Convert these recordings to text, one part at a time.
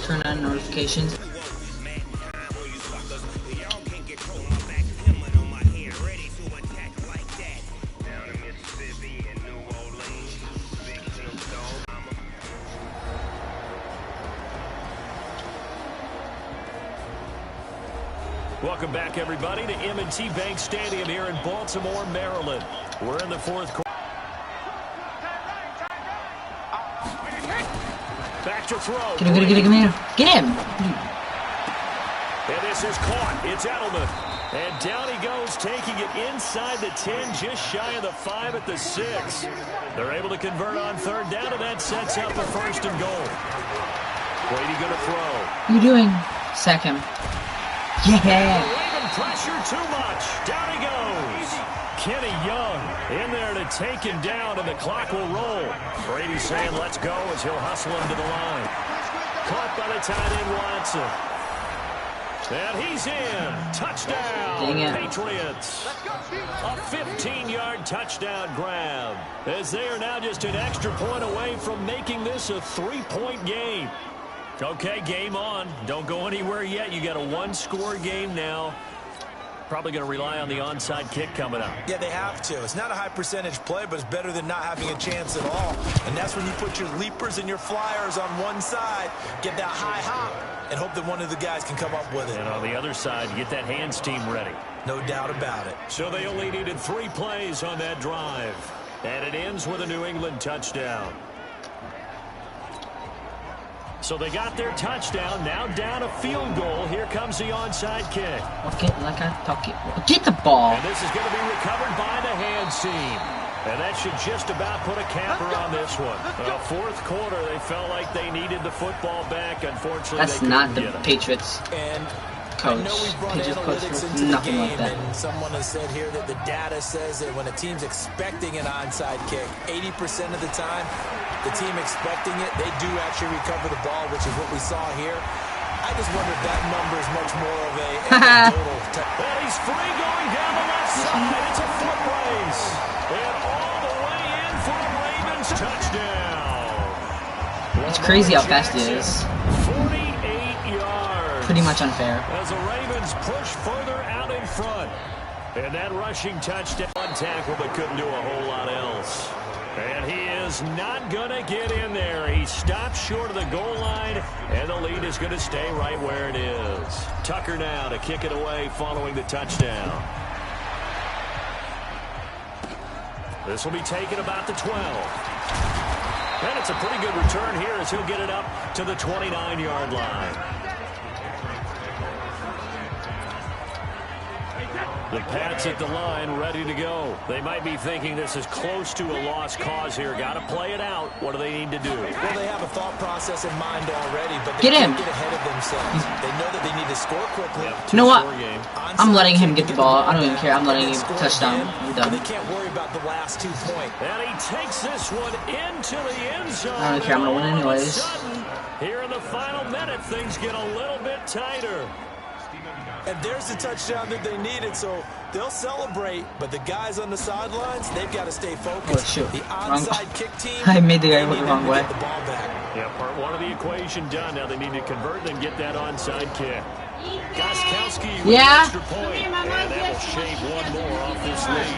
turn on notifications. Welcome back, everybody, to M&T Bank Stadium here in Baltimore, Maryland. We're in the fourth quarter. Back to throw. Get him. Get him. And this is caught. It's Edelman. And down he goes, taking it inside the 10, just shy of the 5 at the 6. They're able to convert on third down, and that sets up a first and goal. Brady going to throw. What are you doing? Sack him. Yeah. Raven pressure too much. Down he goes. Kenny Young in there to take him down, and the clock will roll. Brady saying let's go as he'll hustle him to the line. Caught by the tight end Watson. And he's in. Touchdown, Patriots. A 15-yard touchdown grab, as they are now just an extra point away from making this a 3-point game. Okay, game on. Don't go anywhere yet. You got a one-score game now. Probably going to rely on the onside kick coming up. Yeah, they have to. It's not a high-percentage play, but it's better than not having a chance at all. And that's when you put your leapers and your flyers on one side, get that high hop, and hope that one of the guys can come up with it. And on the other side, get that hands team ready. No doubt about it. So they only needed 3 plays on that drive. And it ends with a New England touchdown. So they got their touchdown, now down a field goal. Here comes the onside kick. Okay, like I talk it. Get the ball. And this is going to be recovered by the hands team. And that should just about put a capper on this one. Fourth quarter, they felt like they needed the football back. Unfortunately, that's not the Patriots. And coach. I know we brought analytics into the game, and someone has said here that the data says that when a team's expecting an onside kick, 80% of the time, the team expecting it, they do actually recover the ball, which is what we saw here. I just wonder if that number is much more of a total. Well, he's free going down the left side. It's a foot race. And all the way in for a Ravens touchdown. It's crazy how fast he is. 48 yards. Pretty much unfair. As the Ravens push further out in front. And that rushing touchdown tackle, but couldn't do a whole lot else. And he is not going to get in there. He stopped short of the goal line, and the lead is going to stay right where it is. Tucker now to kick it away following the touchdown. This will be taken about the 12. And it's a pretty good return here as he'll get it up to the 29-yard line. The Pats at the line, ready to go. They might be thinking this is close to a lost cause here. Got to play it out. What do they need to do? Well, they have a thought process in mind already, but they can't get ahead of themselves. They know that they need to score quickly. You know what? I'm letting him get the ball. I don't even care. I'm letting him touchdown. I'm done. They can't worry about the last 2 points. And he takes this one into the end zone. I don't care. I'm going to win anyways. Here in the final minute, things get a little bit tighter. And there's the touchdown that they needed, so they'll celebrate. But the guys on the sidelines, they've got to stay focused. Oh, shoot. The onside kick team, I made the guy look the wrong way. Get the ball back. Yeah, part one of the equation done. Now they need to convert and get that onside kick. Gostkowski with an extra point, and that will shave one more off this lead.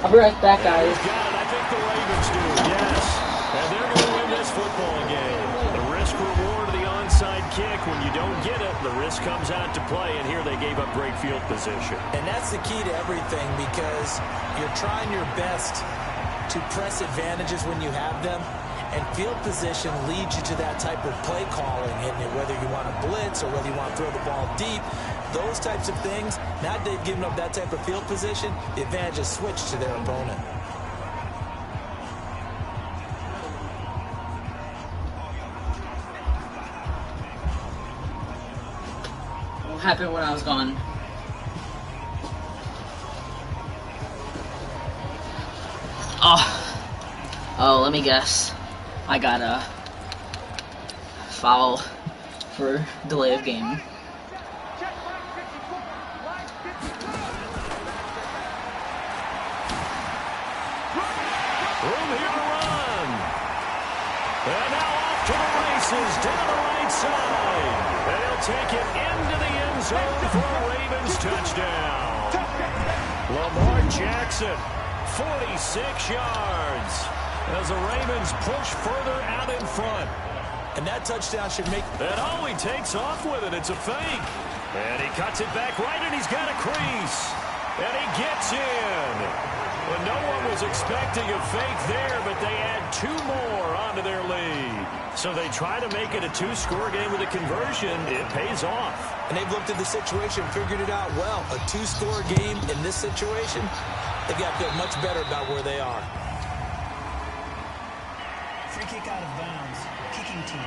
I'll be right back, guys. Got it. I think the Ravens do, yes. And they're going to win this football game. The risk-reward of the onside kick, when you don't get it, the risk comes out to play, and here they gave up great field position. And that's the key to everything, because you're trying your best to press advantages when you have them, and field position leads you to that type of play calling, and whether you want to blitz or whether you want to throw the ball deep, those types of things, now they've given up that type of field position, the advantage is switched to their opponent. What happened when I was gone? Oh, let me guess. I got a foul for delay of game. Room here to run. And now off to the races down the right take it into the end zone for a Ravens touchdown. Lamar Jackson, 46 yards, as the Ravens push further out in front. And that touchdown should make... And oh, he takes off with it. It's a fake. And he cuts it back right, and he's got a crease. And he gets in. Well, no one was expecting a fake there, but they add 2 more onto their lead. So they try to make it a 2-score game with a conversion. It pays off. And they've looked at the situation, figured it out well. A 2-score game in this situation, they've got to feel much better about where they are. Free kick out of bounds. Kicking team.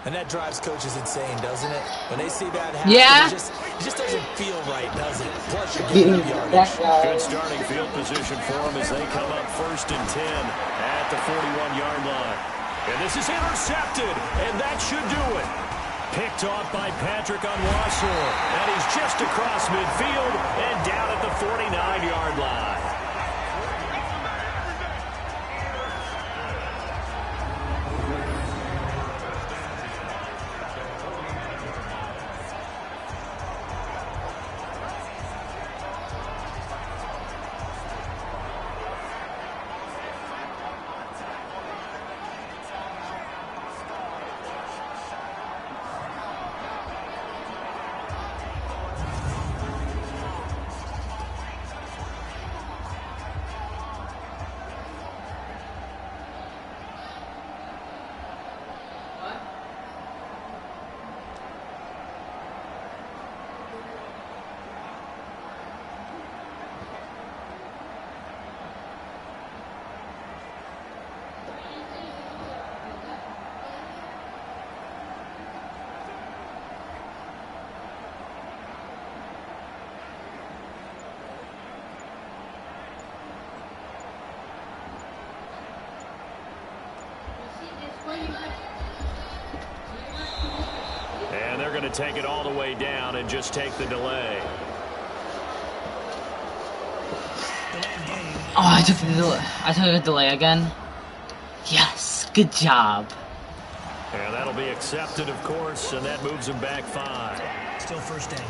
And that drives coaches insane, doesn't it? When they see that happen, Yeah. it just doesn't feel right, does it? Plus, you're giving up yardage. Good starting field position for them as they come up 1st and 10 at the 41-yard line. And this is intercepted, and that should do it. Picked off by Patrick Onwuasor, and he's just across midfield and down at the 49-yard line. And they're going to take it all the way down and just take the delay. Oh, I took a delay again. Yes, good job. And that'll be accepted, of course, and that moves him back 5. Still first down.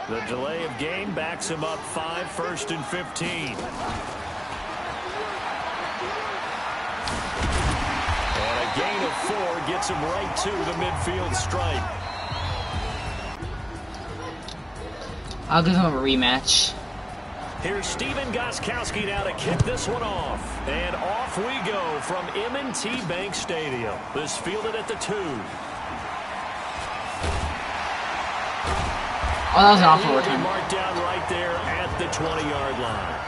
The delay of game backs him up 5, 1st and 15. And a gain of 4 gets him right to the midfield stripe. I'll give him a rematch. Here's Steven Gostkowski now to kick this one off. And off we go from M&T Bank Stadium. This fielded at the 2. Oh, that was an awful return. Marked down right there at the 20-yard line.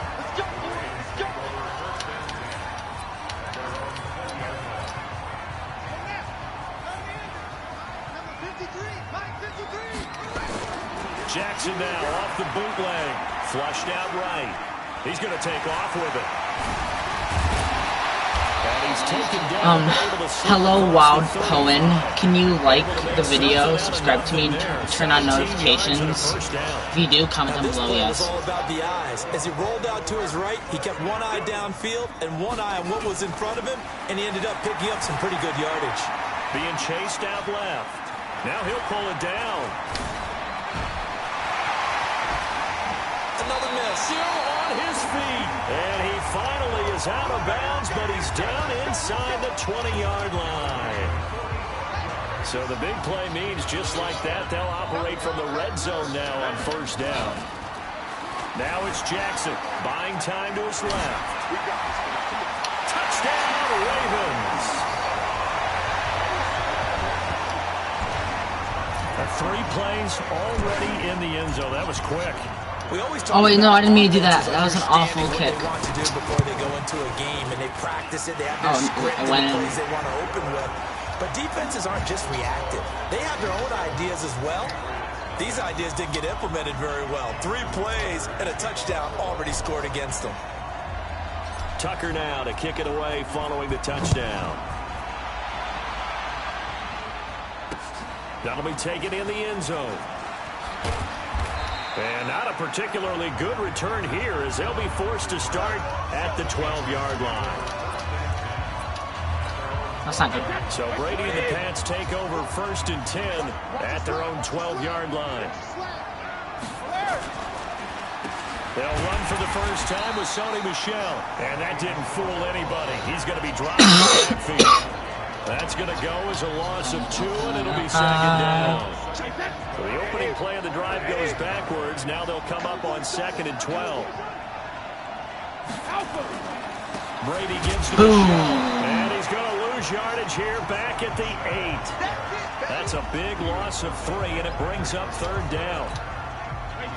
Jackson now off the bootleg. Flushed out right. He's going to take off with it. And he's taken down. Hello, Wild Cohen. Can you like the video, subscribe to me, and turn on notifications? If you do, comment down below, yes. All about the eyes. As he rolled out to his right, he kept one eye downfield and one eye on what was in front of him, and he ended up picking up some pretty good yardage. Being chased out left. Now he'll pull it down. Another miss. Still on his feet. And he finally is out of bounds, but he's down inside the 20-yard line. So the big play means just like that, they'll operate from the red zone now on 1st down. Now it's Jackson buying time to his left. Touchdown, Ravens. 3 plays already in the end zone. That was quick. Oh wait, no, I didn't mean to do that. That was an awful kick. What they want to do before they go into a game, and they practice it. They have their script and the plays they want to open with. But defenses aren't just reactive. They have their own ideas as well. These ideas didn't get implemented very well. 3 plays and a touchdown already scored against them. Tucker now to kick it away following the touchdown. That'll be taken in the end zone. And not a particularly good return here as they'll be forced to start at the 12-yard line. That's not good. So Brady and the Pats take over 1st and 10 at their own 12-yard line. They'll run for the first time with Sony Michel. And that didn't fool anybody. He's going to be dropped in the backfield. That's going to go as a loss of 2, and it'll be 2nd down. So the opening play of the drive goes backwards. Now they'll come up on 2nd and 12. Brady gives to Michel. And he's going to lose yardage here back at the 8. That's a big loss of 3, and it brings up 3rd down.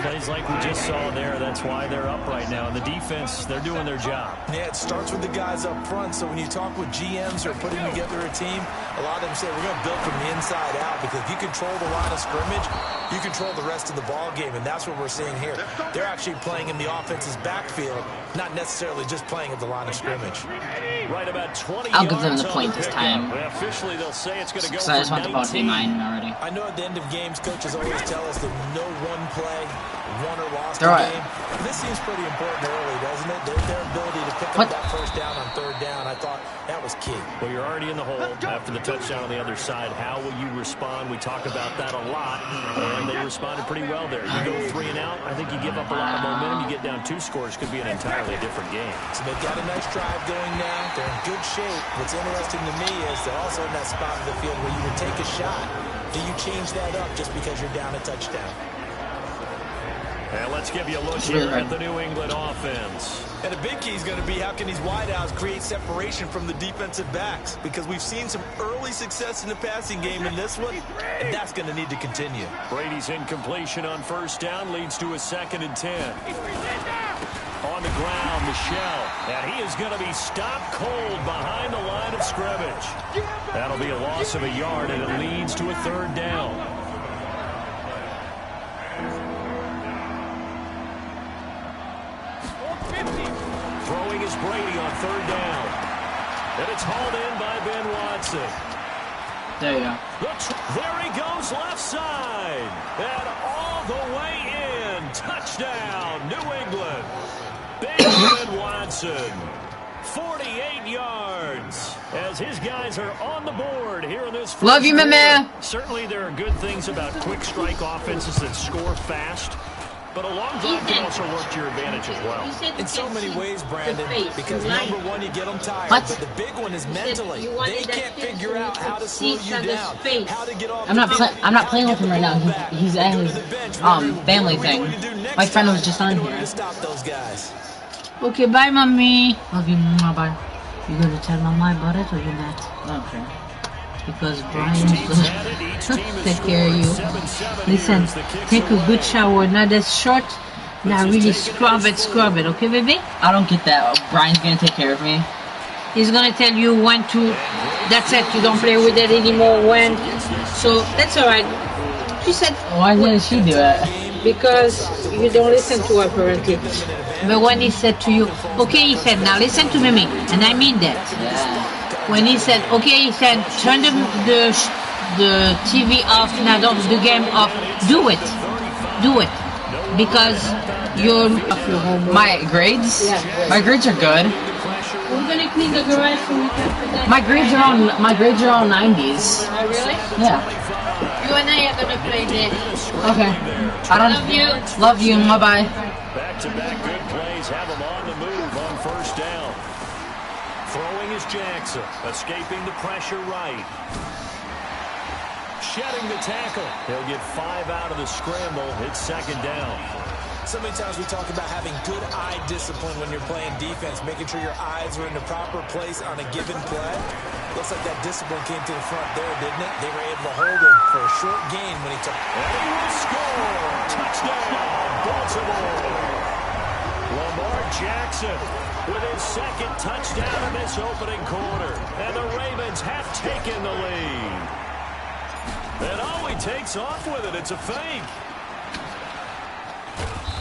Plays like we just saw there. That's why they're up right now. And the defense, they're doing their job. Yeah, it starts with the guys up front. So when you talk with GMs or putting together a team, a lot of them say we're going to build from the inside out, because if you control the line of scrimmage, you control the rest of the ball game, and that's what we're seeing here. They're actually playing in the offense's backfield, not necessarily just playing at the line of scrimmage. Right about 20 I'll give them the point this time. Officially, they'll say it's going to go because I just want the ball to be mine already. I know at the end of games, coaches always tell us that no one play won or lost the game. This seems pretty important early, doesn't it? Their ability to pick up that first down on 3rd down, I thought that was key. Well, you're already in the hole after the touchdown on the other side. How will you respond? We talk about that a lot, and they responded pretty well there. You go 3 and out, I think you give up a lot of momentum. You get down 2 scores, could be an entirely different game. So they've got a nice drive going now. They're in good shape. What's interesting to me is they're also in that spot of the field where you would take a shot. Do you change that up just because you're down a touchdown? And let's give you a look here at the New England offense. And a big key is going to be how can these wideouts create separation from the defensive backs, because we've seen some early success in the passing game in this one, and that's going to need to continue. Brady's incompletion on 1st down leads to a 2nd and 10. On the ground, Michel, and he is going to be stopped cold behind the line of scrimmage. That'll be a loss of a yard, and it leads to a 3rd down. Throwing is Brady on 3rd down. And it's hauled in by Ben Watson. There you go. There he goes left side. And all the way in. Touchdown, New England. Ben Watson. 48 yards as his guys are on the board here in this first Love you, my man. Certainly there are good things about quick strike offenses that score fast. But a long drive can also work to your advantage as well. In so many ways, Brandon, because number one, you get them tired. What? But the big one is mentally. They can't figure out how to slow you down, how to get off I'm not playing with him right now. He's at his family thing. My friend was just on here. Okay, bye, mommy. Love you, bye. You gonna tell mama about it or you not? Okay. Because Brian's gonna take care of you. Listen, take a good shower. Not that short. Now really scrub it, okay, baby? I don't get that. Brian's gonna take care of me. He's gonna tell you when to. That's it. You don't play with it anymore. When. So that's alright. She said. Why didn't she do it? Because you don't listen to her apparently. But when he said to you, okay, he said, now listen to me, and I mean that. Yeah. When he said, okay, he said, turn the TV off, now don't the game off. Do it, because you're my grades. Yeah, my grades are good. We're gonna clean the garage so we can put that. My grades are all 90s. Oh really? Yeah. You and I are gonna play this. Okay. Love you. Bye bye. Back-to-back good plays have them on the move on 1st down. Throwing is Jackson, escaping the pressure right. Shedding the tackle. He'll get 5 out of the scramble. It's 2nd down. So many times we talk about having good eye discipline when you're playing defense, making sure your eyes are in the proper place on a given play. Looks like that discipline came to the front there, didn't it? They were able to hold him for a short gain when he took. And he will score! Touchdown, Baltimore! Lamar Jackson with his 2nd touchdown in this opening quarter. And the Ravens have taken the lead. And he takes off with it. It's a fake.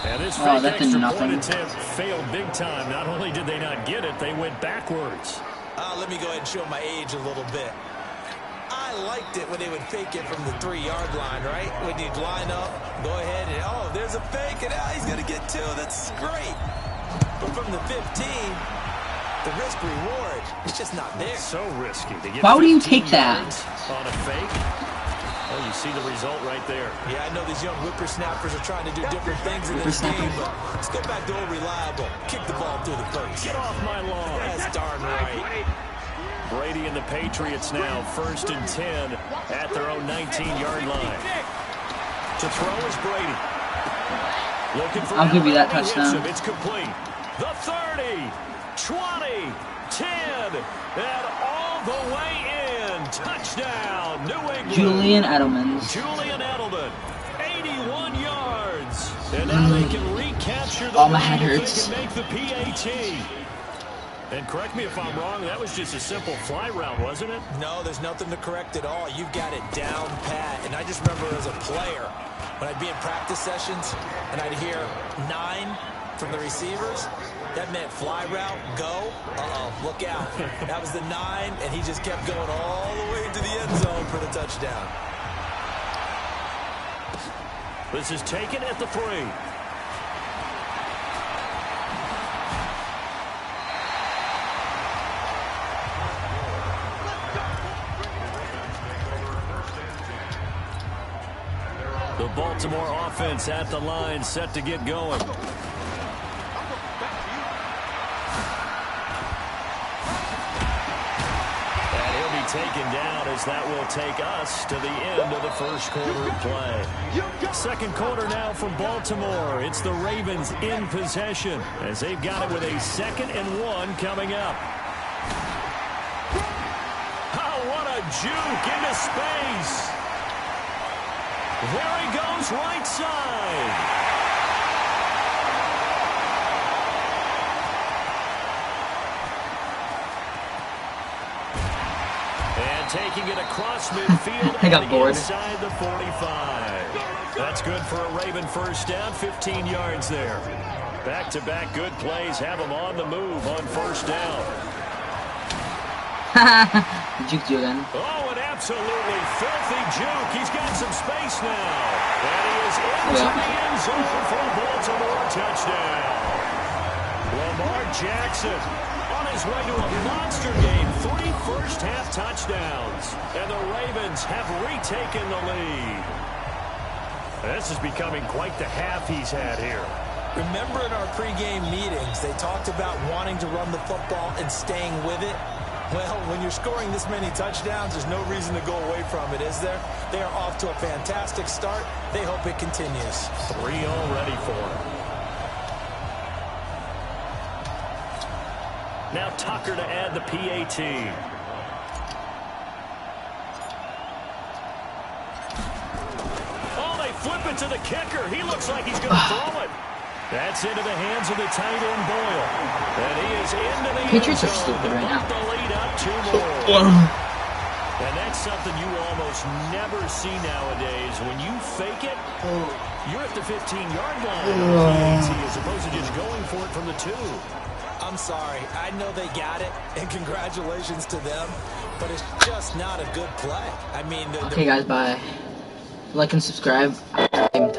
And this fake extra point attempt failed big time. Not only did they not get it, they went backwards. Let me go ahead and show my age a little bit. I liked it when they would fake it from the 3-yard line, right? When you'd line up, go ahead and, oh, there's a fake, and he's going to get 2. That's great. But from the 15, The risk reward is just not there. So risky to get. Why would you take that on a fake? Well, you see the result right there. Yeah, I know these young whippersnappers are trying to do different things in this game, but let's go back to old reliable. Kick the ball through the face. Get off my lawn. That's darn right. Brady and the Patriots now 1st and 10 at their own 19-yard line. To throw is Brady. Looking for I'll give you that touchdown. It's complete. The 30, 20, 10, and all the way in. Touchdown, New England. Julian Edelman. 81 yards. And now they can recapture the my head lead hurts. if they can make the PAT. And correct me if I'm wrong, that was just a simple fly route, wasn't it? No, there's nothing to correct at all. You've got it down pat. And I just remember as a player, when I'd be in practice sessions and I'd hear 9 from the receivers, that meant fly route, go. Uh-oh, look out. That was the 9, and he just kept going all the way into the end zone for the touchdown. This is taken at the 3. The Baltimore offense at the line, set to get going. And he'll be taken down as that will take us to the end of the first quarter of play. Second quarter now from Baltimore. It's the Ravens in possession as they've got it with a 2nd and 1 coming up. Oh, what a juke into space. There he goes, right side. And taking it across midfield. I got bored. Inside the 45. That's good for a Raven first down, 15 yards there. Back-to-back good plays have them on the move on first down. Juked you again. Oh, an absolutely filthy juke. He's got some space now. And he is into the end zone for a Baltimore touchdown. Lamar Jackson on his way to a monster game. 3 first-half touchdowns. And the Ravens have retaken the lead. This is becoming quite the half he's had here. Remember in our pregame meetings, they talked about wanting to run the football and staying with it? Well, when you're scoring this many touchdowns, there's no reason to go away from it, is there? They are off to a fantastic start. They hope it continues. 3 already for him. Now Tucker to add the PAT. Oh, they flip it to the kicker. He looks like he's going to throw it. That's into the hands of the tight end Boyle. And he is into the Patriots are stupid right now. The lead up 2 more. And that's something you almost never see nowadays. When you fake it, you're at the 15-yard line as opposed to just going for it from the 2. I'm sorry. I know they got it, and congratulations to them, but it's just not a good play. I mean, okay, guys, bye. Like and subscribe. I'm tired.